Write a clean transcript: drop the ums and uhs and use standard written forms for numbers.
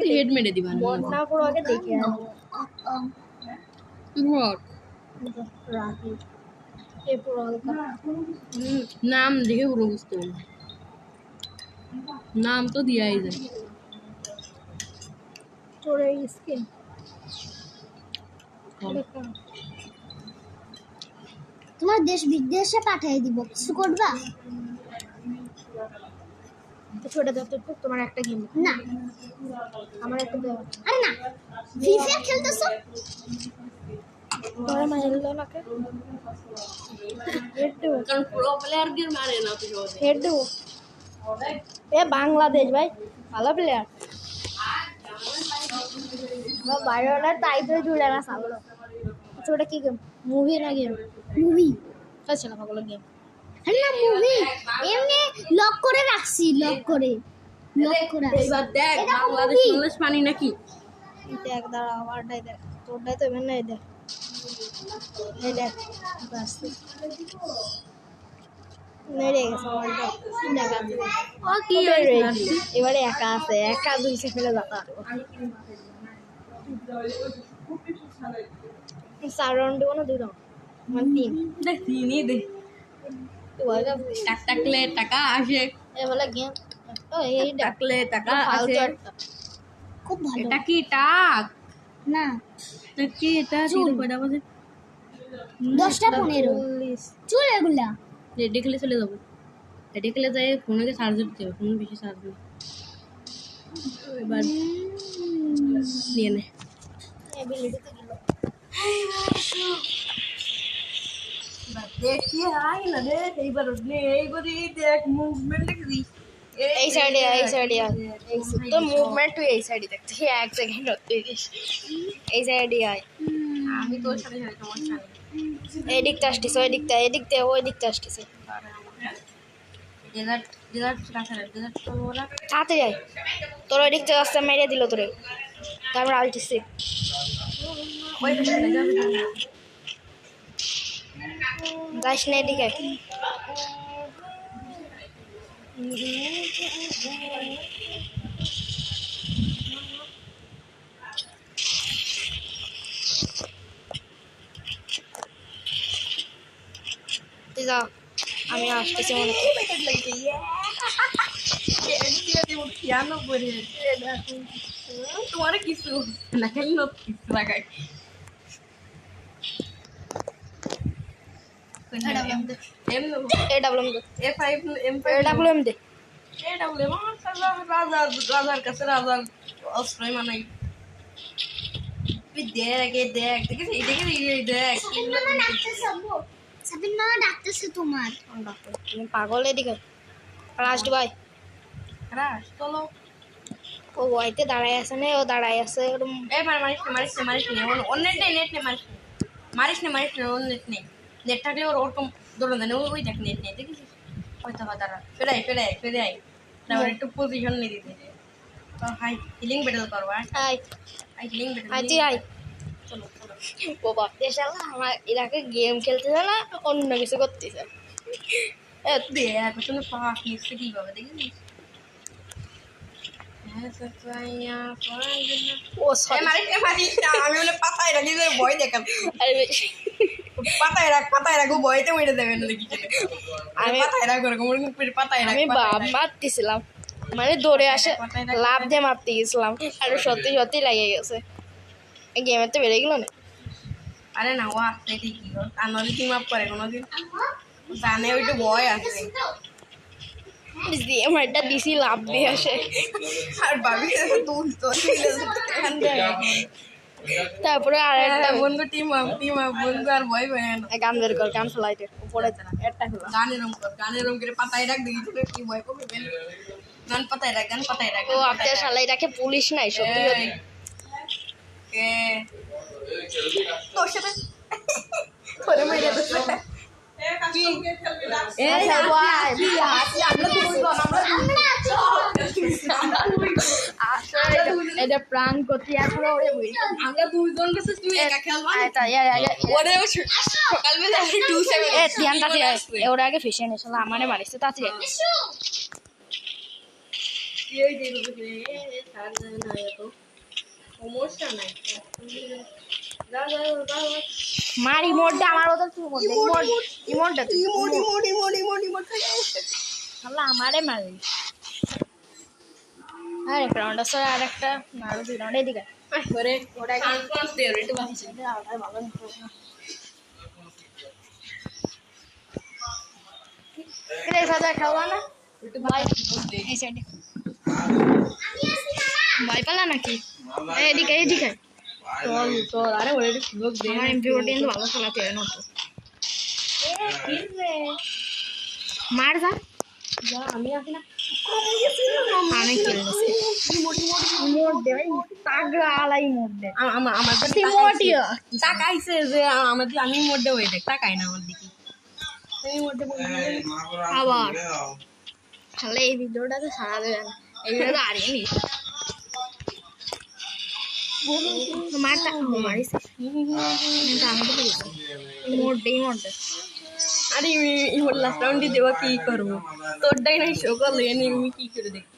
Head মেরে দিবা নাম দেখে পুরো বুঝতে হবে নাম তো দিয়াই যায় তোমার দেশ বিদেশে পাঠিয়ে দিব কিছু করবা ছোট তোমার একটা গেম না আমার একটা দেওয়া আরে না ফিফা খেলতেছো বড় মাইল নাকে হেড দেবো কারণ প্রো প্লেয়ার দিয়ে মারে না তো হেড দেবো এ বাংলাদেশ ভাই ভালো প্লেয়ার বাইরে তাই তো জুড়ে না সাগলো ওটা কি গেম মুভি না গেম মুভি আচ্ছা না পাগল গেম না মুভি এমনি লক করে রাখছি লক করে এবার দেখ এটা বাংলাদেশ movie। বাংলাদেশ পানি নাকি দেখ দাঁড়া আমারটাই দেখ তোরটাই তো এমন নাই দেখ এই দেখ বাস নেড়ে গেছে আমারটা দেখা ও কি এবারে একা আছে একা দুই সেকেন্ডে যাতা চার রাউন্ড দেবো না দুই রাউন্ড মানে তিন দেখ চিনি দে টাক টাকলে টাকা আসে এবেলা গেম এই টাকলে টাকা ফালতু আসে একটা খুব ভালো এটা কি টাক না কি এটা কি কয়টা বাজে 10টা 15 চুল এগুলা রেডি খেলে চলে যাবো রেডি খেলে যাই ফোনকে চার্জ দিতে হবে ফোন বেশি চার্জ নেই এবার নিয়ে নে এবিলিটিতে গেল দেখি আই না রে এইবারই দেখ মুভমেন্ট দেখবি এই সাইডে তো মুভমেন্ট তুই এই সাইডে দেখতে এক সেকেন্ড তুই এই সাইডে আয় আমি তোর সাথে সাথে তোমার সাথে এই দিকটা আসতেছে ওই দিকটা ওই দিকটা আসতেছে ডেজার্ট রাখা ডেজার্ট তো ওরা তাড়াতাড়ি আয় তোর ওই দিকটা রাস্তা মেরে দিল তোরে তারপর আলটিছে ওই পেছনে যাবে যাইস না এদিকে আয়। তুই যা আমি আসতেছি মনে তোমার কিছু না খেললো কিছু লাগাই এ ডাবলুম দে রাজার দে কাছে রাজার অস্ত্রই মানাই দেখ দেখ দেখ সাবিন মা ডাকতেছে তোমার তুমি পাগল এদিকে লাস্ট ভাই চলো ও ওয়াইতে দাঁড়ায় আছে না ও দাঁড়ায় আছে ওরকম মারিস নে অনেক নেট নে মারিস নে ওর নেট থাকলে ওরকম দৌড়ান দেয় ওই দেখ নেট নেই দেখেছিস হয়তো দাঁড়া ফেরাই তারপর একটু পজিশন নিয়ে দিতে হাই হিলিং বেটাল করবো আয় হিলিং বেটাল আয় তুই আয় চলো ও বাপতে শালা আমার এরাকে গেম খেলতেছে না অন্য কিছু করতেছে দেখ তুমি পাস নিচ্ছে কীভাবে দেখেছিস ও সরি আমি বলে পাতায় রাখি ভয় দেখাম আরে পাতায় রাখো ভয়তে মেরে দেবেন দেখি আমি পাতায় রাখো পাতায় রাখ আমি বাপ মারতেছিলাম মানে দৌড়ে আসে লাভ দিয়ে মারতে গেছিলাম আর সত্যি সত্যি লেগে গেছে এই গেমের তো বেড়ে গেল না আরে না ও আসছে ঠিকই আর নদী টিম আপ করে কোনোদিন জানে ওইটা ভয় আছে দিয়ে মারটা দিছি লাভ দিয়ে আসে আর ভাবি তারপরে আর একটা বন্ধু টিম আপ বন্ধু আর ভয় ভয় না গান বের কর গান ফেলাইতে উপরে একটা হলো গানের করে পাতায় রাখ দেখি কি ভয় করবে গান পাতায় রাখ ও আপনার শালাই রাখে পুলিশ নাই সত্যি তোর সাথে করে মেরে দিচ্ছে এটা প্রাণ করতে আসলে ওরে বুঝি আমরা দুইজন versus তুই একা খেলবা না? আচ্ছা ওরে সকালবেলা 2-7 এ তিয়ান তাতে ওরা আগে ফেসে নিয়েছিল আমারে মারিছে তাতে এই যে রে ছাড় না তো সমস্যা নাই যা মারি মোড়টা আমার ওদের তুই মোড় ইমোটটা আল্লাহ আমারে মারি আরে রাউন্ড আছে আর একটা মারো দুই রাউন্ড এদিকে ওরে ওটা কনফারেন্স দে রে একটু বাকি ভালো রে সাদা খাওয়া না একটু বাকি দে এই সাইডে ভাই পালা নাকি এদিকে চল আরে ওরে একটু সুযোগ দে আমার এমপি14 তো ভালো খেলাতে হয় না তো মার যা যা আমি আসি না আমি খেলছি মোট দে ভাই তাগড়া আলাই মোট দে আমার তুই মোটিও তাকাইছে যে আমাদের আমি মোডে হয়ে দেখ তাকাই না আমার দিকে আমি মোডে আবার তাহলে এই ভিডিওটা তো সারা দেবেন এই ভিডিওটা আরিয়ে নি মারটা মারিছে আমি তো বললাম মোট দে আরে এই লাস্ট রাউন্ডে দেওয়া কি করবো তোরটাই নাই শো করলে এনে আমি কি করে দেখি